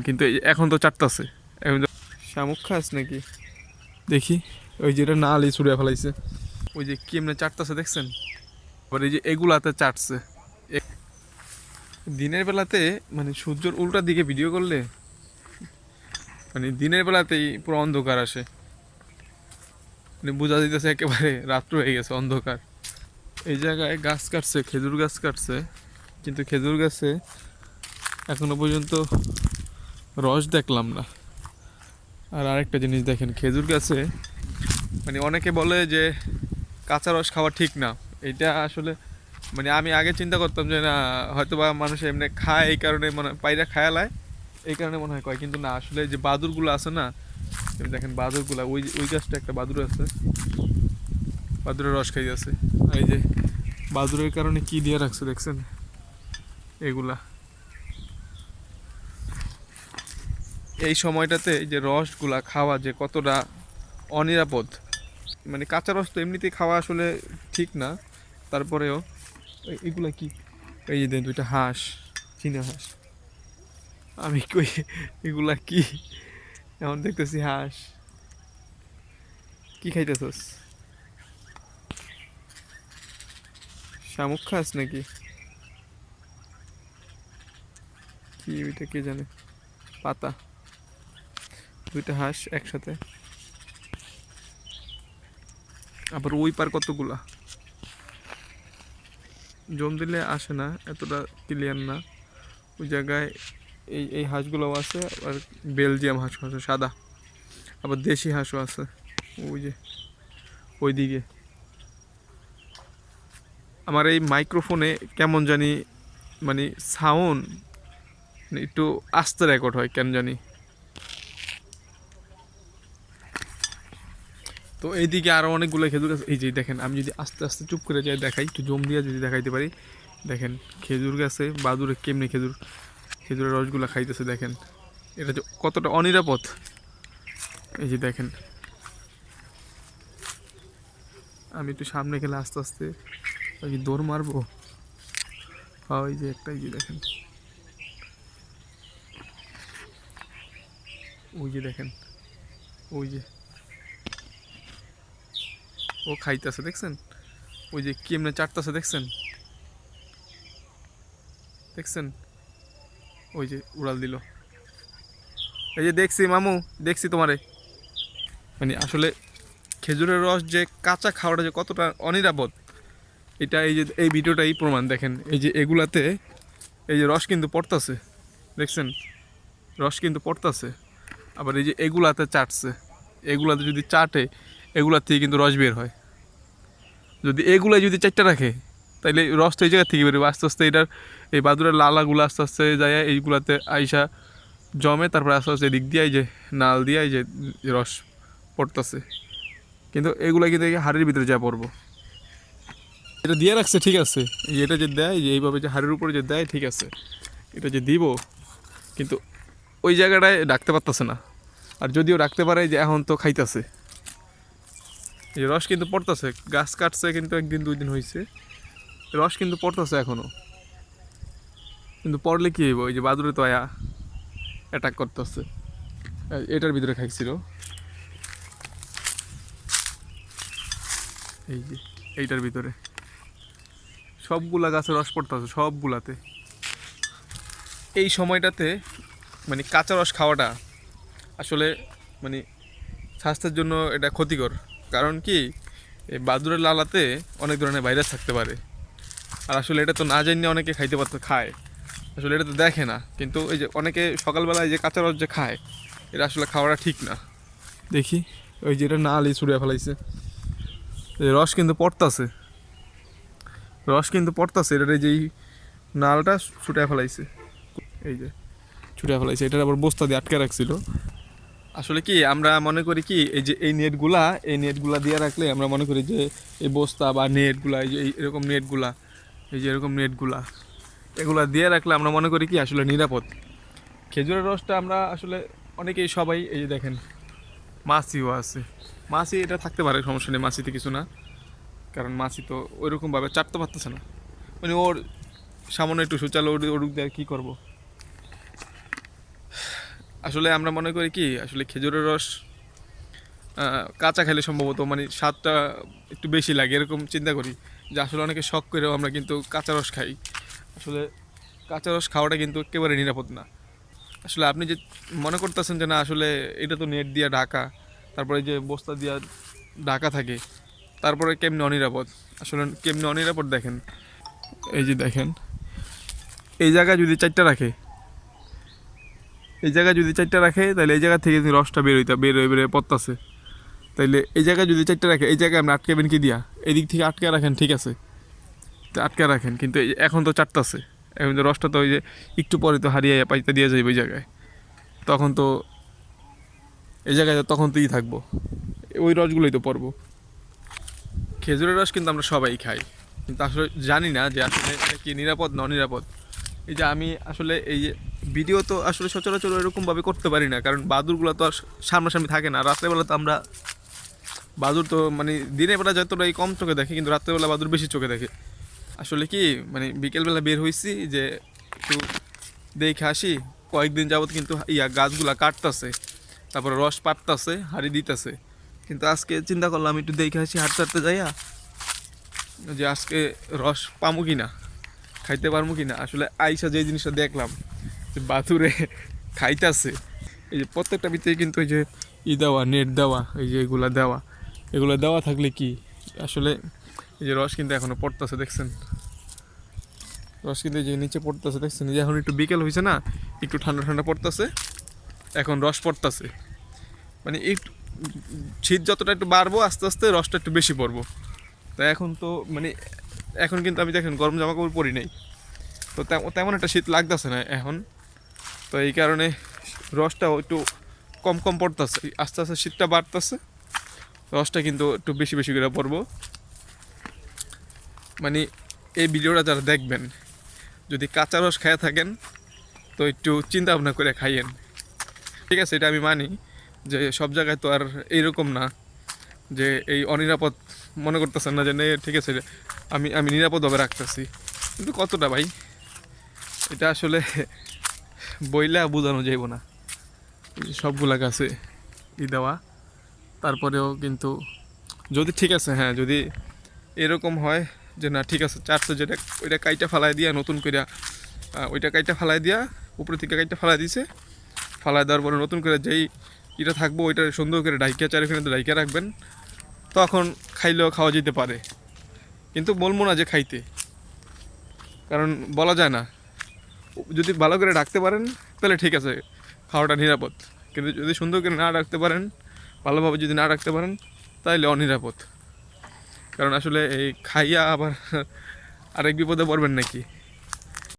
কিন্তু এখন তো চারটাছে। এখন শামুক খাস নাকি দেখি? ওই যেটা না আলি ছুড়ে ফেলাইছে, ওই যে কেমনে চারটাছে দেখছেন? আবার এই যে এগুলাতে চাটছে। দিনের বেলাতে মানে সূর্যের উল্টা দিকে ভিডিও করলে মানে দিনের বেলাতেই পুরো অন্ধকার আসে, মানে বোঝা যাইতেছে একেবারে রাত্র হয়ে গেছে, অন্ধকার। এই জায়গায় গাছ কাটছে, খেজুর গাছ কাটছে, কিন্তু খেজুর গাছে এখনো পর্যন্ত রস দেখলাম না। আর আরেকটা জিনিস দেখেন, খেজুর গাছে মানে অনেকে বলে যে কাঁচা রস খাওয়া ঠিক না। এটা আসলে মানে আমি আগে চিন্তা করতাম যে না, হয়তো বা মানুষ এমনি খায় এই কারণে মনে পায়রা খায়ালায়, এই কারণে মনে হয় কয়, কিন্তু না, আসলে যে বাদুরগুলো আছে না, দেখেন বাদুরগুলা, ওই ওই গাছটা একটা বাদুর আছে, বাদুরের রস খাই আছে। এই যে বাদুরের কারণে কি দিয়ে রাখছে দেখছেন এগুলা। এই সময়টাতে যে রসগুলা খাওয়া যে কতটা অনিরাপদ, মানে কাঁচা রস তো এমনিতেই খাওয়া আসলে ঠিক না, তারপরেও এগুলা কি, এই যে দেন দুইটা হাঁস, চীনা হাঁস, আমি কই এগুলা কি? এখন দেখতেছি হাঁস। কি খাইতেছস? শামুক খাস নাকি? কি ওইটা কে জানে? পাতা। দুইটা হাঁস একসাথে, আবার ওই পার কতগুলা। জম দিলে আসে না, এতটা ক্লিয়ার না ওই জায়গায়। এই এই হাঁসগুলোও আছে, আবার বেলজিয়াম হাঁসও আছে সাদা, আবার দেশি হাঁসও আছে ওই যে ওইদিকে। আমার এই মাইক্রোফোনে কেমন জানি মানে সাউন্ড একটু আস্তে রেকর্ড হয় কেন জানি। তো এইদিকে আরও অনেকগুলো খেজুর গাছ, এই যে দেখেন, আমি যদি আস্তে আস্তে চুপ করে যাই দেখাই, একটু জম দিয়ে যদি দেখাইতে পারি, দেখেন খেজুর গাছে বাদুরে কেমনি খেজুরের রসগুলো খাইতেছে দেখেন। এটা যে কতটা অনিরাপদ, এই যে দেখেন। আমি একটু সামনে গেলে আস্তে আস্তে ওই দৌড় মারবো। হ্যাঁ ওই যে একটা, এই যে দেখেন, ওই যে দেখেন, ওই যে ও খাইতেছে দেখছেন, ওই যে কেমনে চাটতেছে দেখছেন, দেখছেন? ওই যে উড়াল দিল, এই যে দেখছি মামু, দেখছি তোমারে। মানে আসলে খেজুরের রস যে কাঁচা খাওয়াটা যে কতটা অনিরাপদ, এটা এই যে এই ভিডিওটাই প্রমাণ। দেখেন এই যে এগুলাতে এই যে রস কিন্তু পড়তাছে, দেখছেন? রস কিন্তু পড়তাছে। আবার এই যে এগুলাতে চাটছে, এগুলাতে যদি চাটে এগুলার থেকে কিন্তু রস বের হয়। যদি এগুলাই যদি চারটা রাখে তাহলে রস তো এই জায়গা থেকে বেরোবে আস্তে আস্তে। এটার এই বাদুরের লালাগুলো আস্তে আস্তে যায় এইগুলাতে আইসা জমে, তারপরে আস্তে আস্তে দিক দিয়ে এই যে নাল দিয়ে এই যে রস পড়তেছে, কিন্তু এগুলা কিন্তু হাড়ির ভিতরে যা পড়বো। এটা দিয়ে রাখছে ঠিক আছে, এটা যে দেয় যে এইভাবে যে হাড়ির উপরে যে দেয় ঠিক আছে, এটা যে দিব, কিন্তু ওই জায়গাটায় ডাকতে পারতেছে না। আর যদিও ডাকতে পারে যে এখন তো খাইতেছে, এই রস কিন্তু পড়তেছে। গাছ কাটছে কিন্তু একদিন দুই দিন হয়েছে, রস কিন্তু পড়তেছে এখনো। কিন্তু পড়লে কি হইব? ওই যে বাদুড়ে তো আয়া অ্যাটাক করতেছে। এটার ভিতরে খাইছিল, এই যে এইটার ভিতরে সবগুলা গাছে রস পড়তেছে, সবগুলাতে। এই সময়টাতে মানে কাঁচা রস খাওয়াটা আসলে মানে স্বাস্থ্যের জন্য এটা ক্ষতিকর। কারণ কি, এই বাদুড়ের লালাতে অনেক ধরনের ভাইরাস থাকতে পারে। আর আসলে এটা তো না জানিয়ে অনেকে খাইতে পারতে খায়, আসলে এটা তো দেখে না। কিন্তু এই যে অনেকে সকালবেলায় যে কাঁচা রস যে খায়, এটা আসলে খাওয়াটা ঠিক না। দেখি ওই যে এটা নালি ছুড়ে ফেলাইছে, রস কিন্তু পড়তাছে, রস কিন্তু পড়তাছে, এটার এই যে নালটা ছুটে ফেলাইছে, এই যে ছুটে ফেলাইছে। এটার আবার বস্তা দিয়ে আটকে রাখছিল। আসলে কি আমরা মনে করি কি, এই যে এই নেটগুলা দিয়ে রাখলে আমরা মনে করি যে এই বস্তা বা নেটগুলা, এই যে এরকম নেটগুলা, এই যে এরকম নেটগুলা এগুলা দিয়ে রাখলে আমরা মনে করি কি আসলে নিরাপদ। খেজুরের রসটা আমরা আসলে অনেকেই সবাই, এই যে দেখেন মাছিও আছে, মাছি এটা থাকতে পারে, সমস্যা নেই, মাছিতে কিছু না। কারণ মাছি তো ওইরকমভাবে চাটতে পারতেছে না, মানে ওর সামান্য একটু সুচালো ওরুক দিয়ে আর কী করবো। আসলে আমরা মনে করি কি আসলে খেজুরের রস কাঁচা খেলে সম্ভবত মানে স্বাদটা একটু বেশি লাগে এরকম চিন্তা করি, যে আসলে অনেকে শখ করেও আমরা কিন্তু কাঁচা রস খাই। আসলে কাঁচা রস খাওয়াটা কিন্তু একেবারে নিরাপদ না। আসলে আপনি যে মনে করতেছেন যে না আসলে এটা তো নেট দিয়ে ঢাকা, তারপরে যে বস্তা দিয়ে ঢাকা থাকে, তারপরে কেমনি অনিরাপদ। আসলে কেমনি অনিরাপদ দেখেন, এই যে দেখেন এই জায়গায় যদি চারটা রাখে, এই জায়গায় যদি চারটা রাখে তাহলে এই জায়গা থেকে যদি রসটা বের হয়ে পড়তেছে, তাইলে এই জায়গায় যদি চারটা রাখে এই জায়গায় আপনি আটকাবেন কি দিয়া? এদিক থেকে আটকে রাখেন, ঠিক আছে, তো আটকে রাখেন, কিন্তু এখন তো চারটাছে, এখন তো রসটা তো ওই যে একটু পরে তো হারিয়ে পাইতে দিয়ে যাবে ওই জায়গায়, তখন তো এই জায়গায় তখন তো থাকবো, ওই রসগুলোই তো পড়বো। খেজুরের রস কিন্তু আমরা সবাই খাই, কিন্তু আসলে জানি না যে আসলে এটা কি নিরাপদ না অনিরাপদ। এই যে আমি আসলে এই যে ভিডিও তো আসলে সচরাচর এরকমভাবে করতে পারি না, কারণ বাদুরগুলো তো আর সামনাসামনি থাকে না। রাত্রেবেলা তো আমরা বাদুর তো মানে দিনের বেলা যতটাই কম চোখে দেখে, কিন্তু রাত্রেবেলা বাদুর বেশি চোখে দেখে। আসলে কি মানে বিকেলবেলা বের হয়েছি যে একটু দেখে আসি, কয়েকদিন যাবত কিন্তু গাছগুলা কাটতেছে, তারপরে রস পাড়তেছে, হাড়ি দিতেছে। কিন্তু আজকে চিন্তা করলাম একটু দেখে আসি, হাঁটতে হাঁটতে যাইয়া, যে আজকে রস পামু কি না, খাইতে পারবো কি না। আসলে আইসা যে জিনিসটা দেখলাম যে বাথুরে খাইতেছে, এই যে প্রত্যেকটা ভিতরে কিন্তু এই যে দেওয়া নেট দেওয়া, এই যে এগুলো দেওয়া থাকলে কি আসলে এই যে রস কিন্তু এখনো পড়তেছে, দেখছেন রস কিন্তু এই যে নিচে পড়তেছে, দেখছেন যে এখন একটু বিকেল হয়েছে না, একটু ঠান্ডা ঠান্ডা পড়তেছে, এখন রস পড়তেছে। মানে একটু শীত যতটা একটু বাড়বো আস্তে আস্তে রসটা একটু বেশি পড়বো। তো এখন তো মানে এখন কিন্তু আমি দেখেন গরম জামা কাপড় পরি নাই, তো তেমন একটা শীত লাগতেছে না এখন। তো এই কারণে রসটাও একটু কম কম পড়তেছে, আস্তে আস্তে শীতটা বাড়তেছে, রসটা কিন্তু একটু বেশি বেশি করে পড়বো। মানে এই ভিডিওটা যারা দেখবেন, যদি কাঁচা রস খেয়ে থাকেন তো একটু চিন্তা ভাবনা করে খাইয়েন, ঠিক আছে। এটা আমি মানি যে সব জায়গায় তো আর এইরকম না যে এই অনিরাপদ মনে করতেছেন না যে ঠিক আছে আমি আমি নিরাপদভাবে রাখতেছি, কিন্তু কতটা ভাই এটা আসলে বইলা বোঝানো যাইব না। সবগুলা গাছে দেওয়া, তারপরেও কিন্তু যদি ঠিক আছে, হ্যাঁ যদি এরকম হয় যে না ঠিক আছে চারশো যেটা ওইটা কাইটা ফালাই দিয়া নতুন করে ওইটা কাইটা ফালাই দিয়া উপরে থেকে কাইটা ফালাই দিছে, ফালাই দেওয়ার পরে নতুন করে যেই এটা থাকবো ওইটা সুন্দর করে ডাইকিয়া চারিখানে ডাইকিয়া রাখবেন, তখন খাইলেও খাওয়া যেতে পারে। কিন্তু বলবো না যে খাইতে, কারণ বলা যায় না, যদি ভালো করে রাখতে পারেন তাহলে ঠিক আছে খাওয়াটা নিরাপদ, কিন্তু যদি সুন্দর করে না রাখতে পারেন, ভালোভাবে যদি না রাখতে পারেন তাহলে অনিরাপদ। কারণ আসলে এই খাইয়া আবার আরেক বিপদে পড়বেন নাকি।